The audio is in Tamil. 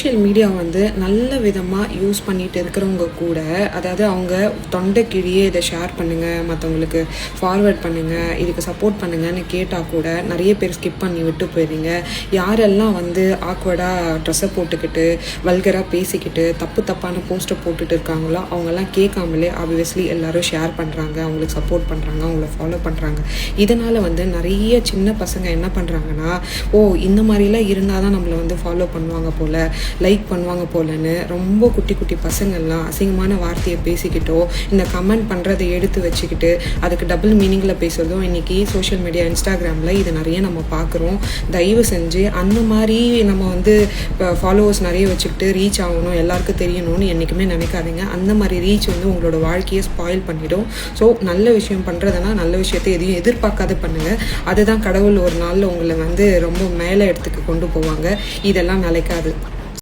சோஷியல் மீடியா வந்து நல்ல விதமாக யூஸ் பண்ணிட்டு இருக்கிறவங்க கூட, அதாவது அவங்க தொண்டைக்கிழியே இதை ஷேர் பண்ணுங்கள், மற்றவங்களுக்கு ஃபார்வேர்ட் பண்ணுங்கள், இதுக்கு சப்போர்ட் பண்ணுங்கன்னு கேட்டால் கூட நிறைய பேர் ஸ்கிப் பண்ணி விட்டு போயிடுறீங்க. யாரெல்லாம் வந்து ஆக்வர்டாக ட்ரெஸ்ஸை போட்டுக்கிட்டு வல்கராக பேசிக்கிட்டு தப்பான போஸ்ட்டை போட்டுட்டு இருக்காங்களோ அவங்கெல்லாம் கேட்காமலே ஆப்வியஸ்லி எல்லோரும் ஷேர் பண்ணுறாங்க, அவங்களுக்கு சப்போர்ட் பண்ணுறாங்க, அவங்கள ஃபாலோ பண்ணுறாங்க. இதனால் வந்து நிறைய சின்ன பசங்க என்ன பண்ணுறாங்கன்னா, இந்த மாதிரிலாம் இருந்தால் தான் நம்மளை வந்து ஃபாலோ பண்ணுவாங்க போல், லைக் பண்ணுவாங்க போலன்னு ரொம்ப குட்டி பசங்கள்லாம் அசிங்கமான வார்த்தையை பேசிக்கிட்டோ இந்த கமெண்ட் பண்ணுறதை எடுத்து வச்சுக்கிட்டு அதுக்கு டபுள் மீனிங்கில் பேசுகிறதும் இன்றைக்கி சோஷியல் மீடியா இன்ஸ்டாகிராமில் இது நிறைய நம்ம பார்க்குறோம். தயவு செஞ்சு அந்த மாதிரி நம்ம வந்து இப்போ ஃபாலோவர்ஸ் நிறைய வச்சுக்கிட்டு ரீச் ஆகணும், எல்லாருக்கும் தெரியணும்னு என்றைக்குமே நினைக்காதீங்க. அந்த மாதிரி ரீச் வந்து உங்களோட வாழ்க்கையை ஸ்பாயில் பண்ணிடும். ஸோ நல்ல விஷயம் பண்ணுறதுனா நல்ல விஷயத்தை எதையும் எதிர்பார்க்காத பண்ணுங்கள். அதுதான் கடவுள் ஒரு நாளில் உங்களை வந்து ரொம்ப மேலே இடத்துக்கு கொண்டு போவாங்க. இதெல்லாம் நிலைக்காது.